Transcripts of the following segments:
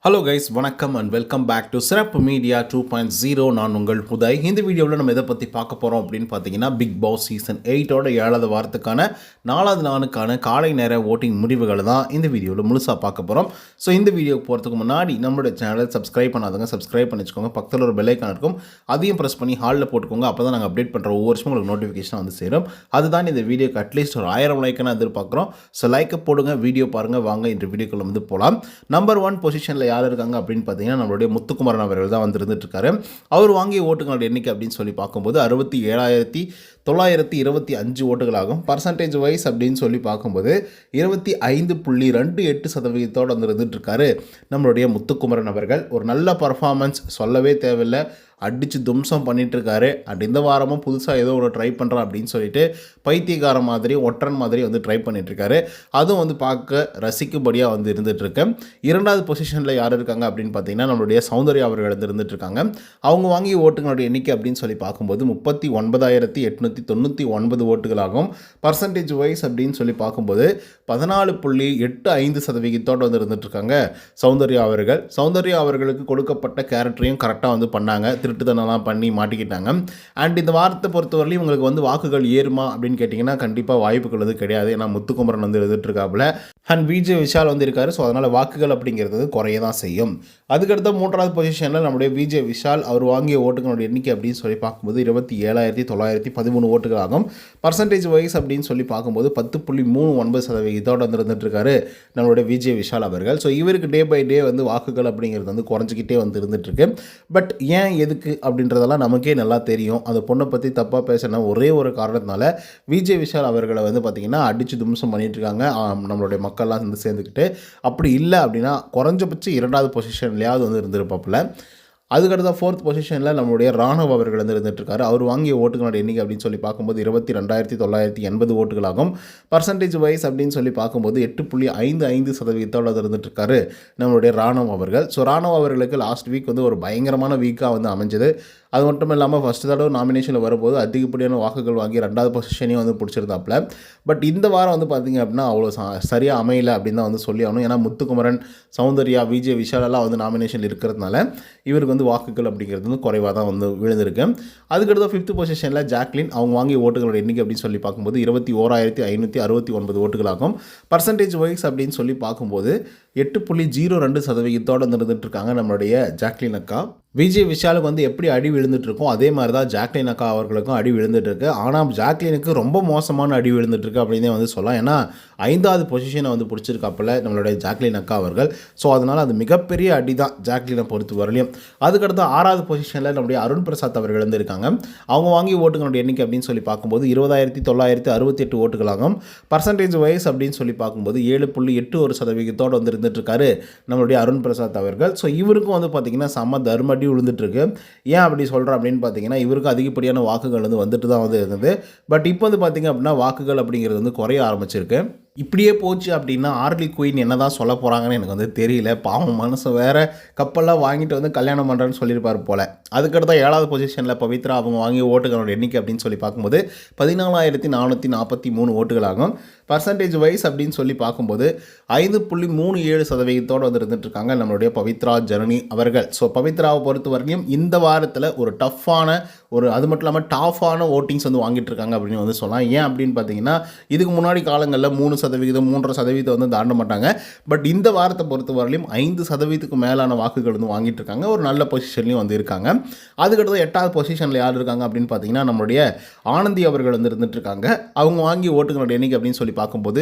Hello guys, வணக்கம் and welcome back to சிறப்பு media 2.0. நான் உங்கள் உதய். இந்த வீடியோவில் நம்ம எதை பற்றி பார்க்க போகிறோம் அப்படின்னு பார்த்தீங்கன்னா, பிக் பாஸ் சீசன் 8ஓட 7வது வாரத்துக்கான 4வது நாளுக்கான காலை நேர ஓட்டிங் முடிவுகளை தான் இந்த வீடியோவில் முழுசாக பார்க்க போகிறோம். ஸோ இந்த வீடியோக்கு போகிறதுக்கு முன்னாடி நம்மளோட சேனலை சப்ஸ்கிரைப் பண்ணாதவங்க சப்ஸ்கிரைப் பண்ணி வச்சுக்கோங்க. பக்கத்தில் ஒரு பெல் ஐக்கான் இருக்கும், அதையும் ப்ரெஸ் பண்ணி ஹாலில் போட்டுக்கோங்க. அப்போ தான் நாங்கள் அப்டேட் பண்ணுற ஒவ்வொரு வருஷமும் உங்களுக்கு நோட்டிஃபிகேஷன் வந்து சேரும். அதுதான் இந்த வீடியோக்கு அட்லீஸ்ட் ஒரு 1000 லைக்கான எதிர்பார்க்குறோம். ஸோ லைக்கை போடுங்க, வீடியோ பாருங்கள். வாங்க இந்த வீடியோக்குள்ள வந்து போகலாம். நம்பர் 1 பொசிஷனில் யார் இருக்காங்க அப்படின்னு பார்த்தீங்கன்னா, நம்மளுடைய முத்துக்குமரன் அவர்கள் தான் வந்து இருந்துட்டு இருக்காரு. அவர் வாங்கிய ஓட்டுகளோட எண்ணிக்கை அப்படின்னு சொல்லி பார்க்கும்போது 67,925 ஓட்டுகளாகும். பர்சன்டேஜ் வைஸ் அப்படின்னு சொல்லி பார்க்கும்போது 25.28% வந்து இருந்துட்டு இருக்காரு நம்மளுடைய முத்துக்குமரன் அவர்கள். ஒரு நல்ல பர்ஃபார்மன்ஸ், சொல்லவே தேவையில்லை. அடித்து தும்சம் பண்ணிகிட்ருக்காரு. அண்ட் இந்த வாரமும் புதுசாக ஏதோ ஒரு ட்ரை பண்ணுறான் அப்படின்னு சொல்லிட்டு பைத்தியக்கார மாதிரி ஒற்றன் மாதிரி வந்து ட்ரை பண்ணிகிட்ருக்காரு. அதுவும் வந்து பார்க்க ரசிக்கும்படியாக வந்து இருந்துகிட்ருக்கு. 2வது பொசிஷனில் யார் இருக்காங்க அப்படின்னு பார்த்தீங்கன்னா, நம்மளுடைய சௌந்தர்யா அவர்கள் வந்து இருந்துகிட்ருக்காங்க. அவங்க வாங்கிய ஓட்டுகளோட எண்ணிக்கை அப்படின்னு சொல்லி பார்க்கும்போது 39,899 ஓட்டுகளாகும். பர்சன்டேஜ் வைஸ் அப்படின்னு சொல்லி பார்க்கும்போது 14.85% வந்து இருந்துகிட்ருக்காங்க சௌந்தர்யா அவர்கள். சௌந்தர்யா அவர்களுக்கு கொடுக்கப்பட்ட கேரக்டரையும் கரெக்டாக வந்து பண்ணாங்க. திருட்டுத்தனம்லாம் பண்ணி மாட்டிக்கிட்டாங்க. அண்ட் இந்த வாரத்தை பொறுத்தவரையிலும் உங்களுக்கு வந்து வாக்குகள் ஏறுமா அப்படின்னு கேட்டிங்கன்னா, கண்டிப்பாக வாய்ப்புகள் வந்து கிடையாது. ஏன்னா முத்துக்குமரன் வந்து எழுதிட்டுருக்காப்புல அண்ட் விஜய் விஷால் வந்து இருக்காரு. ஸோ அதனால் வாக்குகள் அப்படிங்கிறது குறைய தான் செய்யும். அதுக்கடுத்த 3வது பொசிஷனில் நம்முடைய விஜய் விஷால் அவர் வாங்கிய ஓட்டுகளோட எண்ணிக்கை அப்படின்னு சொல்லி பார்க்கும்போது 27,913 ஓட்டுகள் ஆகும். பர்சன்டேஜ் வைஸ் அப்படின்னு சொல்லி பார்க்கும்போது 10.39% வந்து இருந்துட்டுருக்காரு நம்மளுடைய விஜய் விஷால் அவர்கள். ஸோ இவருக்கு டே பை டே வந்து வாக்குகள் அப்படிங்கிறது வந்து குறைஞ்சிக்கிட்டே வந்து இருந்துகிட்ருக்கு. பட் ஏன் எதுக்கு அப்படின்றதெல்லாம் நமக்கே நல்லா தெரியும். அந்த பொண்ணை பற்றி தப்பாக பேசின ஒரே ஒரு காரணத்தினால விஜய் விஷால் அவர்களை வந்து பார்த்திங்கன்னா அடித்து தும்சம் பண்ணிகிட்ருக்காங்க நம்மளுடைய மக்கள்லாம் வந்து சேர்ந்துக்கிட்டு. அப்படி இல்லை அப்படின்னா குறைஞ்சபட்சம் 2வது பொசிஷன்லையாவது வந்து இருந்திருப்பாப்புல. அதுக்கடுத்த 4th பொசிஷனில் நம்மளுடைய ராணுவ அவர்கள் வந்து இருந்துகிட்ருக்காரு. அவர் வாங்கிய ஓட்டுகளோட எண்ணிக்கை அப்படின்னு சொல்லி பார்க்கும்போது 22,980 ஓட்டுகளாகும். பர்சன்டேஜ் வைஸ் அப்படின்னு சொல்லி பார்க்கும்போது 8.55% இருந்துகிட்ருக்காரு நம்மளுடைய ராணுவ அவர்கள். ஸோ ராணுவ அவர்களுக்கு லாஸ்ட் வீக் வந்து ஒரு பயங்கரமான வீக்காக வந்து அமைஞ்சது. அது மட்டும் இல்லாமல் ஃபஸ்ட்டு தடவை நாமினேஷனில் வரும்போது அதிகப்படியான வாக்குகள் வாங்கி 2வது பொசிஷனையும் வந்து பிடிச்சிருந்தாப்புல. பட் இந்த வாரம் வந்து பார்த்திங்க அப்படின்னா அவ்வளோ சரியாக அமையலை அப்படின்னு தான் வந்து சொல்லி ஆகணும். ஏன்னா முத்துக்குமரன், சௌந்தர்யா, விஜய் விஷாலெல்லாம் வந்து நாமினேஷன் இருக்கிறதுனால இவருக்கு வந்து வாக்குகள் அப்படிங்கிறது வந்து குறைவாக தான் வந்து விழுந்திருக்கு. அதுக்கடுத்த 5th பொசிஷனில் ஜாக்லின் அவங்க வாங்கிய ஓட்டுகளோட எண்ணிக்கை அப்படின்னு சொல்லி பார்க்கும்போது 21,569 ஓட்டுகளாகும். பர்சன்டேஜ் வைஸ் அப்படின்னு சொல்லி பார்க்கும்போது 8.02% இருந்துகிட்ருக்காங்க நம்மளுடைய ஜாக்லின் அக்கா. விஜய் விஷாலுக்கு வந்து எப்படி அடி விழுந்துட்டுருக்கோ அதே மாதிரி தான் ஜாக்லின் அக்கா அவர்களுக்கும் அடி விழுந்துட்டுருக்கு. ஆனால் ஜாக்லினுக்கு ரொம்ப மோசமான அடி விழுந்துட்டுருக்கு அப்படின்னே வந்து சொல்லலாம். ஏன்னா 5வது பொசிஷனை வந்து பிடிச்சிருக்காப்பில் நம்மளுடைய ஜாக்லின் அக்கா அவர்கள். ஸோ அதனால் அது மிகப்பெரிய அடி தான் ஜாக்லினை பொறுத்த வரலையும். அதுக்கடுத்து 6வது பொசிஷனில் நம்முடைய அருண் பிரசாத் அவர்கள் வந்து இருக்காங்க. அவங்க வாங்கிய ஓட்டுகளோட எண்ணிக்கை அப்படின்னு சொல்லி பார்க்கும்போது 20,968 ஓட்டுகளாகும். பர்சன்டேஜ் வைஸ் அப்படின்னு சொல்லி பார்க்கும்போது 7.81% வந்து இருந்துகிட்ருக்காரு நம்மளுடைய அருண் பிரசாத் அவர்கள். ஸோ இவருக்கும் வந்து பார்த்திங்கன்னா செம்ம தர்ம விழுந்துட்டுருக்கு. ஏன் அப்படி சொல்கிறேன் அப்படின்னு பார்த்தீங்கன்னா, இவருக்கு அதிகப்படியான வாக்குகள் வந்து வந்துட்டு தான் வந்து இருந்தது. பட் இப்போ வந்து பார்த்திங்க அப்படின்னா வாக்குகள் அப்படிங்கிறது வந்து குறைய ஆரம்பிச்சிருக்கு. இப்படியே போச்சு அப்படின்னா ஆர்லி குயின் என்ன தான் சொல்ல போகிறாங்கன்னு எனக்கு வந்து தெரியல. பாவம் மனசு வேறு கப்பெல்லாம் வாங்கிட்டு வந்து கல்யாணம் பண்ணுறேன்னு சொல்லியிருப்பார் போல். அதுக்கடுத்த 7வது பொசிஷனில் பவித்ரா அவங்க வாங்கிய ஓட்டுகளோட எண்ணிக்கை அப்படின்னு சொல்லி பார்க்கும்போது 14,443 ஓட்டுகளாகும். பர்சன்டேஜ் வைஸ் அப்படின்னு சொல்லி பார்க்கும்போது 5.37% வந்து இருந்துகிட்ருக்காங்க நம்மளுடைய பவித்ரா ஜனனி அவர்கள். ஸோ பவித்ராவை பொறுத்த வரைக்கும் இந்த வாரத்தில் ஒரு டஃப்பான அது மட்டும் இல்லாமல் டாஃபான ஓட்டிங்ஸ் வந்து வாங்கிட்டு இருக்காங்க அப்படின்னு வந்து சொல்லலாம். ஏன் அப்படின்னு பார்த்தீங்கன்னா, இதுக்கு முன்னாடி காலங்களில் 3%, 3.5% வந்து தாண்ட மாட்டாங்க. பட் இந்த வாரத்தை பொறுத்த வரையிலும் 5%க்கு மேலான வாக்குகள் வந்து வாங்கிட்டு இருக்காங்க. ஒரு நல்ல பொசிஷன்லையும் வந்து இருக்காங்க. அதுக்கடுத்து 8வது பொசிஷனில் யார் இருக்காங்க அப்படின்னு பார்த்தீங்கன்னா, நம்மளுடைய ஆனந்தி அவர்கள் வந்து இருந்துகிட்ருக்காங்க. அவங்க வாங்கிய ஓட்டுகளோட எண்ணிக்கை அப்படின்னு சொல்லி பார்க்கும்போது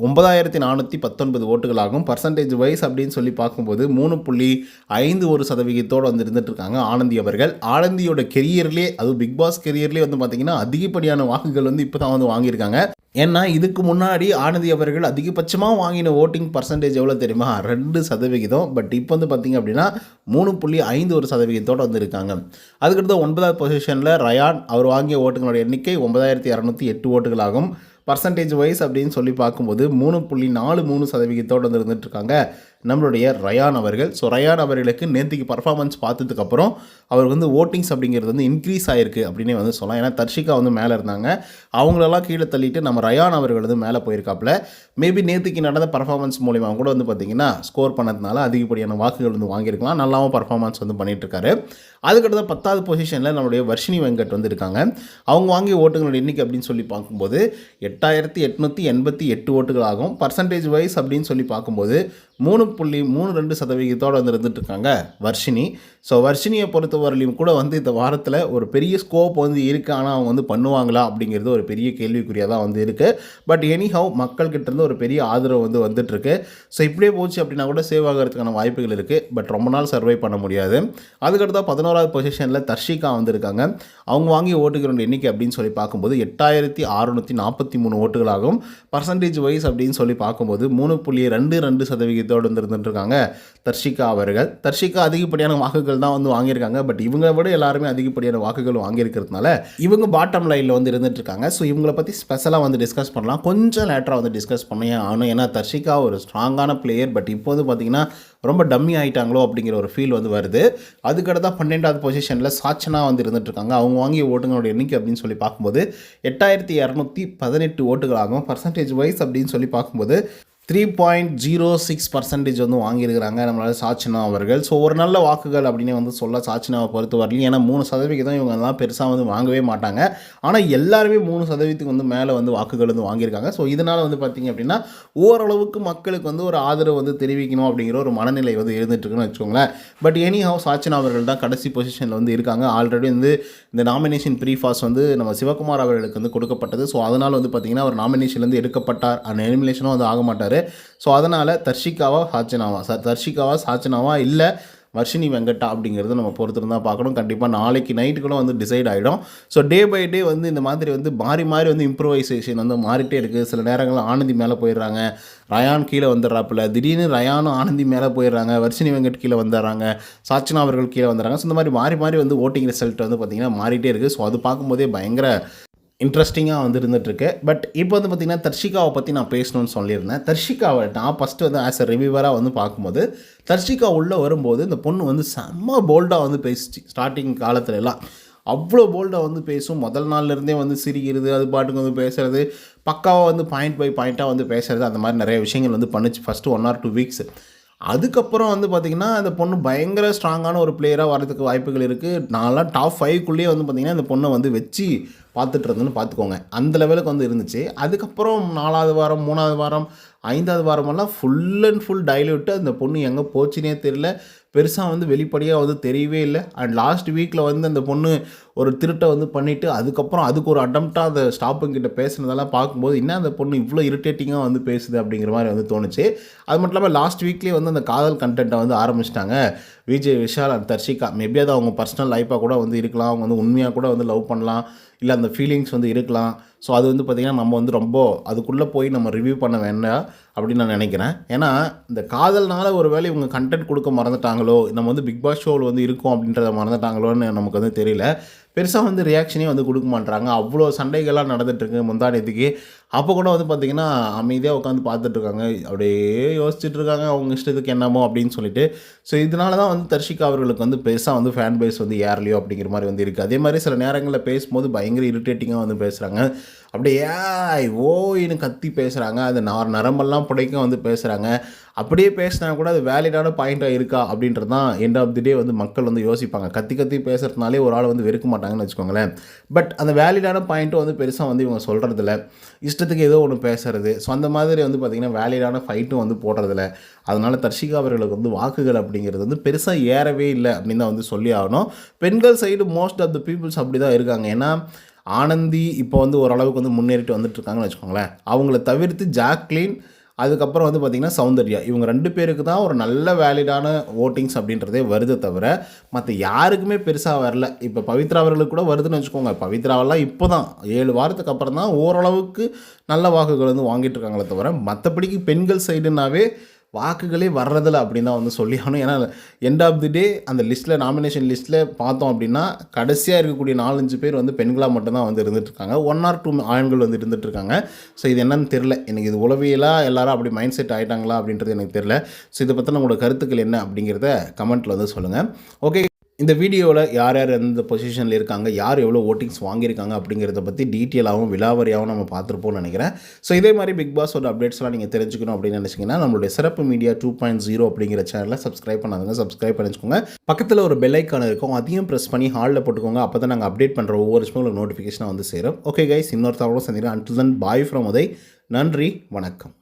9,419 ஓட்டுகளாகும். பர்சன்டேஜ் வைஸ் அப்படின்னு சொல்லி பார்க்கும்போது 3.51% வந்து இருந்துகிட்ருக்காங்க ஆனந்தி அவர்கள். ஆனந்தியோட கெரியர்லேயே, அதுவும் பிக் பாஸ் கெரியர்லேயே வந்து பார்த்திங்கன்னா அதிகப்படியான வாக்குகள் வந்து இப்போ தான் வந்து வாங்கியிருக்காங்க. ஏன்னா இதுக்கு முன்னாடி ஆனந்தி அவர்கள் அதிகபட்சமாக வாங்கின ஓட்டிங் பர்சன்டேஜ் எவ்வளோ தெரியுமா? 2%. பட் இப்போ வந்து பார்த்திங்க அப்படின்னா 3.51% வந்து இருக்காங்க. அதுக்கடுத்து 9வது பொசிஷனில் ரயான் அவர் வாங்கிய ஓட்டுகளோட எண்ணிக்கை 9,208 ஓட்டுகளாகும். பர்சன்டேஜ் வைஸ் அப்படின்னு சொல்லி பார்க்கும்போது 3.43% வந்து இருந்துகிட்ருக்காங்க நம்மளுடைய ரயான் அவர்கள். ஸோ ரயான் அவர்களுக்கு நேற்றுக்கு பர்ஃபார்மன்ஸ் பார்த்ததுக்கப்புறம் அவருக்கு வந்து ஓட்டிங்ஸ் அப்படிங்கிறது வந்து இன்க்ரீஸ் ஆகிருக்கு அப்படின்னே வந்து சொல்லலாம். ஏன்னா தர்ஷிகா வந்து மேலே இருந்தாங்க, அவங்களெல்லாம் கீழே தள்ளிட்டு நம்ம ரயான் அவர்கள் வந்து மேலே போயிருக்காப்புல. மேபி நேற்றுக்கு நடந்த பர்ஃபார்மன்ஸ் மூலிமா கூட வந்து பார்த்திங்கன்னா ஸ்கோர் பண்ணதுனால அதிகப்படியான வாக்குகள் வந்து வாங்கியிருக்கலாம். நல்லாவும் பர்ஃபார்மன்ஸ் வந்து பண்ணிகிட்ருக்காரு. அதுக்கடுத்த 10வது பொசிஷனில் நம்மளுடைய வர்ஷினி வெங்கட் வந்து இருக்காங்க. அவங்க வாங்கிய ஓட்டுகளோட எண்ணிக்கை அப்படின்னு சொல்லி பார்க்கும்போது 8888 ஓட்டுகள் ஆகும். பர்சன்டேஜ் வைஸ் அப்படின்னு சொல்லி பார்க்கும்போது 3.32% வந்து இருந்துகிட்ருக்காங்க வர்ஷினி. ஸோ வர்ஷினியை பொறுத்தவரையிலும் கூட வந்து இந்த வாரத்தில் ஒரு பெரிய ஸ்கோப் வந்து இருக்குது. ஆனால் அவங்க வந்து பண்ணுவாங்களா அப்படிங்கிறது ஒரு பெரிய கேள்விக்குறியாக தான் வந்து இருக்குது. பட் எனிஹவ் மக்கள்கிட்ட இருந்து ஒரு பெரிய ஆதரவு வந்து வந்துட்டுருக்கு. ஸோ இப்படியே போச்சு அப்படின்னா கூட சேவ் ஆகிறதுக்கான வாய்ப்புகள் இருக்குது. பட் ரொம்ப நாள் சர்வை பண்ண முடியாது. அதுக்கடுத்த 11வது பொசிஷனில் தர்ஷிகா வந்து இருக்காங்க. அவங்க வாங்கிய ஓட்டுகளோட எண்ணிக்கை அப்படின்னு சொல்லி பார்க்கும்போது 8643 ஓட்டுகளாகும். பர்சன்டேஜ் வைஸ் அப்படின்னு சொல்லி பார்க்கும்போது 3.22% இருந்துருக்காங்க தர்ஷிகா அவர்கள். தர்ஷிகா அதிகப்படியான வாக்குகள் தான் வந்து வாங்கியிருக்காங்க. பட் இவங்களை விட எல்லாருமே அதிகப்படியான வாக்குகள் வாங்கியிருக்கிறதுனால இவங்க பாட்டம் லைனில் வந்து இருந்துட்டு இருக்காங்க. ஸோ இவங்களை பற்றி ஸ்பெஷலாக வந்து டிஸ்கஸ் பண்ணலாம். கொஞ்சம் லேட்டராக வந்து டிஸ்கஸ் பண்ணி ஆகணும். ஏன்னா தர்ஷிகா ஒரு ஸ்ட்ராங்கான பிளேயர். பட் இப்போ வந்து பார்த்திங்கன்னா ரொம்ப டம்மி ஆகிட்டாங்களோ அப்படிங்கிற ஒரு ஃபீல் வந்து வருது. அதுக்கடுத்த 12வது பொசிஷனில் சாச்சனா வந்து இருந்துகிட்ருக்காங்க. அவங்க வாங்கிய ஓட்டுகளோட எண்ணிக்கை அப்படின்னு சொல்லி பார்க்கும்போது 8218 ஓட்டுகளாகும். பர்சன்டேஜ் வைஸ் அப்படின்னு சொல்லி பார்க்கும்போது 3.06% வந்து வாங்கியிருக்கிறாங்க நம்மளால் சாச்சனா அவர்கள். ஸோ ஒரு நல்ல வாக்குகள் அப்படின்னே வந்து சொல்ல சாச்சனாவை பொறுத்த வரலையும். ஏன்னா 3% இவங்கெல்லாம் பெருசாக வந்து வாங்கவே மாட்டாங்க. ஆனால் எல்லாருமே 3% வந்து மேலே வந்து வாக்குகள் வந்து வாங்கியிருக்காங்க. ஸோ இதனால் வந்து பார்த்திங்க அப்படின்னா ஓரளவுக்கு மக்களுக்கு வந்து ஒரு ஆதரவு வந்து தெரிவிக்கணும் அப்படிங்கிற ஒரு மனநிலை வந்து இருந்துகிட்ருக்குன்னு வச்சுக்கோங்களேன். பட் எனிஹவ் சாச்சனா அவர்கள் தான் கடைசி பொசிஷனில் வந்து இருக்காங்க. ஆல்ரெடி வந்து இந்த நாமினேஷன் ப்ரீஃபாஸ் வந்து நம்ம சிவகுமார் அவர்களுக்கு வந்து கொடுக்கப்பட்டது. ஸோ அதனால் வந்து பார்த்திங்கன்னா அவர் நாமினேஷன்லேருந்து எடுக்கப்பட்டார். அந்த எலிமினேஷனும் வந்து ஆக மாட்டார். ஸோ அதனால் தர்ஷிகாவா சாச்சனாவா இல்லை வர்ஷினி வெங்கட்டா அப்படிங்கிறது நம்ம பொறுத்து தான் பார்க்கணும். கண்டிப்பாக நாளைக்கு நைட்டு கூட வந்து டிசைட் ஆகிடும். ஸோ டே பை டே வந்து இந்த மாதிரி வந்து மாறி வந்து இம்ப்ரூவைசேஷன் வந்து மாறிட்டே இருக்குது. சில நேரங்களில் ஆனந்தி மேலே போயிடுறாங்க, ரயான் கீழே வந்துடுறாப்புல, திடீர்னு ரயானும் ஆனந்தி மேலே போயிடுறாங்க, வர்ஷினி வெங்கட் கீழே வந்துடுறாங்க, சாச்சனா அவர்கள் கீழே வந்துடுறாங்க. ஸோ இந்த மாதிரி மாறி வந்து ஓட்டிங் ரிசல்ட் வந்து பார்த்திங்கன்னா மாறிட்டே இருக்குது. ஸோ அது பார்க்கும்போதே பயங்கர இன்ட்ரெஸ்டிங்காக வந்து இருந்துகிட்ருக்கு. பட் இப்போ வந்து பார்த்திங்கன்னா தர்ஷிகாவை பற்றி நான் பேசணும்னு சொல்லியிருந்தேன். தர்ஷிகாவை நான் ஃபஸ்ட்டு வந்து ஆஸ் எ ரிவ்யூவராக வந்து பார்க்கும்போது தர்ஷிகா உள்ளே வரும்போது இந்த பொண்ணு வந்து செம்ம போல்டாக வந்து பேசிச்சு. ஸ்டார்டிங் காலத்துல எல்லாம் அவ்வளோ போல்டாக வந்து பேசும். முதல் நாள்லேருந்தே வந்து சிரிக்கிறது, அது பாட்டுக்கு வந்து பேசுகிறது, பக்காவாக வந்து பாயிண்ட் பை பாயிண்ட்டாக வந்து பேசுகிறது, அந்த மாதிரி நிறைய விஷயங்கள் வந்து பண்ணுச்சு ஃபஸ்ட்டு 1 or 2 வீக்ஸ். அதுக்கப்புறம் வந்து பார்த்திங்கன்னா அந்த பொண்ணு பயங்கர ஸ்ட்ராங்கான ஒரு பிளேயராக வரதுக்கு வாய்ப்புகள் இருக்குது. நான்லாம் டாப் 5க்குள்ளேயே வந்து பார்த்திங்கன்னா இந்த பொண்ணை வந்து வச்சு பார்த்துட்டு இருந்தேன்னு பார்த்துக்கோங்க. அந்த லெவலுக்கு வந்து இருந்துச்சு. அதுக்கப்புறம் 4வது வாரம், 3வது வாரம், 5வது வாரமெல்லாம் ஃபுல் அண்ட் ஃபுல் டைல்யூட்டு. அந்த பொண்ணு எங்கே போச்சுனே தெரியல. பெருசாக வந்து வெளிப்படையாக வந்து தெரியவே இல்லை. அண்ட் லாஸ்ட் வீக்கில் வந்து அந்த பொண்ணு ஒரு திருட்டை வந்து பண்ணிவிட்டு அதுக்கப்புறம் அதுக்கு ஒரு அட்டம்ப்டாக அந்த ஸ்டாப்புங்கிட்ட பேசுனதெல்லாம் பார்க்கும்போது என்ன அந்த பொண்ணு இவ்வளோ இரிட்டேட்டிங்காக வந்து பேசுது அப்படிங்கிற மாதிரி வந்து தோணுச்சு. அது மட்டும் இல்லாமல் லாஸ்ட் வீக்லேயே வந்து அந்த காதல் கண்டென்ட்டை வந்து ஆரம்பிச்சிட்டாங்க விஜய், விஷால் அண்ட் தர்ஷிகா. மேபி அது அவங்க பர்சனல் லைஃபாக கூட வந்து இருக்கலாம். அவங்க வந்து உண்மையாக கூட வந்து லவ் பண்ணலாம், இல்லை அந்த ஃபீலிங்ஸ் வந்து இருக்கலாம். ஸோ அது வந்து பார்த்திங்கன்னா நம்ம வந்து ரொம்ப அதுக்குள்ளே போய் நம்ம ரிவ்யூ பண்ண வேண்டாம் அப்படின்னு நான் நினைக்கிறேன். ஏன்னா இந்த காதல்னால ஒரு வேளை இவங்க கண்டென்ட் கொடுக்க மறந்துட்டாங்களோ, நம்ம வந்து பிக் பாஸ் ஷோவில் வந்து இருக்கோம் அப்படின்றத மறந்துட்டாங்களோன்னு நமக்கு வந்து தெரியல. பெருசாக வந்து ரியாக்ஷனே வந்து கொடுக்க மாட்றாங்க. அவ்வளோ சண்டைகள்லாம் நடந்துகிட்ருக்கு முந்தானத்துக்கு. அப்போ கூட வந்து பார்த்திங்கன்னா அமைதியாக உட்காந்து பார்த்துட்ருக்காங்க, அப்படியே யோசிச்சுட்ருக்காங்க அவங்க இஷ்டத்துக்கு என்னமோ அப்படின்னு சொல்லிட்டு. ஸோ இதனால தான் வந்து தர்ஷிகா அவர்களுக்கு வந்து பெருசாக வந்து ஃபேன் பேஸ் வந்து ஏறலையோ அப்படிங்கிற மாதிரி வந்து இருக்குது. அதே மாதிரி சில நேரங்களில் பேசும்போது பயங்கர இரிட்டேட்டிங்காக வந்து பேசுகிறாங்க. அப்படியே ஓயின்னு கத்தி பேசுகிறாங்க. அது நரம்பெல்லாம் புடைக்க வந்து பேசுகிறாங்க. அப்படியே பேசினா கூட அது வேலிடான பாயிண்ட்டாக இருக்கா அப்படின்றது தான் எண்ட் ஆஃப் தி டே வந்து மக்கள் வந்து யோசிப்பாங்க. கத்தி பேசுகிறதுனாலே ஒரு ஆள் வந்து வெறுக்க மாட்டாங்கன்னு வச்சுக்கோங்களேன். பட் அந்த வேலிடான பாயிண்ட்டும் வந்து பெருசாக வந்து இவங்க சொல்கிறதில்ல, இஷ்டத்துக்கு ஏதோ ஒன்று பேசுகிறது. ஸோ அந்த மாதிரி வந்து பார்த்திங்கன்னா வேலிடான ஃபைட்டும் வந்து போடுறதில்ல. அதனால் தர்ஷிகா அவர்களுக்கு வந்து வாக்குகள் அப்படிங்கிறது வந்து பெருசாக ஏறவே இல்லை அப்படின்னு தான் வந்து சொல்லி ஆகணும். பெண்கள் side most of the peoples அப்படி தான் இருக்காங்க. ஏன்னா ஆனந்தி இப்போ வந்து ஓரளவுக்கு வந்து முன்னேறிட்டு வந்துட்டுருக்காங்கன்னு வச்சுக்கோங்களேன். அவங்கள தவிர்த்து ஜாக்லின், அதுக்கப்புறம் வந்து பார்த்திங்கன்னா சௌந்தர்யா, இவங்க 2 பேருக்கு தான் ஒரு நல்ல வேலிடான ஓட்டிங்ஸ் அப்படின்றதே வருது தவிர மற்ற யாருக்குமே பெருசாக வரல. இப்போ பவித்ரா அவர்களுக்கு கூட வருதுன்னு வச்சுக்கோங்க. பவித்ராவெல்லாம் இப்போ தான் 7 வாரத்துக்கு அப்புறம் தான் ஓரளவுக்கு நல்ல வாக்குகள் வந்து வாங்கிட்டு இருக்காங்களே தவிர மற்றபடிக்கு பெண்கள் சைடுனாவே வாக்குகளே வர்றதில்ல அப்படின்னு தான் வந்து சொல்லி ஆகணும். ஏன்னா எண்ட் ஆஃப் தி டே அந்த லிஸ்ட்டில் நாமினேஷன் லிஸ்ட்டில் பார்த்தோம் அப்படின்னா கடைசியாக இருக்கக்கூடிய 4-5 பேர் வந்து பெண்களாக மட்டும்தான் வந்து இருந்துகிட்ருக்காங்க. 1 or 2 ஆண்கள் வந்து இருந்துகிட்ருக்காங்க. ஸோ இது என்னன்னு தெரில. எனக்கு இது உளவியலாக எல்லாரும் அப்படி மைண்ட் செட் ஆகிட்டாங்களா அப்படின்றது எனக்கு தெரில. ஸோ இதை பற்றின உங்களோட கருத்துக்கள் என்ன அப்படிங்கிறத கமெண்ட்டில் வந்து சொல்லுங்கள். ஓகே, இந்த வீடியோவில் யார் யார் எந்த பொசிஷனில் இருக்காங்க, யார் எவ்வளோ ஓட்டிங்ஸ் வாங்கியிருக்காங்க அப்படிங்கிறத பற்றி டீட்டெயிலாகவும் விலாவரியாகவும் நம்ம பார்த்துருப்போம்னு நினைக்கிறேன். ஸோ இதே மாதிரி பிக் பாஸோட அப்டேட்ஸ்லாம் நீங்கள் தெரிஞ்சுக்கணும் அப்படின்னு நினச்சிங்கன்னா நம்மளுடைய சிறப்பு மீடியா 2.0 அப்படிங்கிற சேனலை சப்ஸ்கிரைப் பண்ணாதுங்க, சப்ஸ்கிரைப் பண்ணிச்சுக்கோங்க. பக்கத்தில் ஒரு பெல் ஐக்கான் இருக்கும், அதையும் ப்ரெஸ் பண்ணி ஹாலில் போட்டுக்கோங்க. அப்போ தான் நாங்கள் அப்டேட் பண்ணுற ஒவ்வொரு விஷயங்களும் நோட்டிஃபிகேஷனாக வந்து சேரும். ஓகே கைஸ், இன்னொரு தகவலும் சந்திக்கிறேன். Until then bye from Uday. நன்றி, வணக்கம்.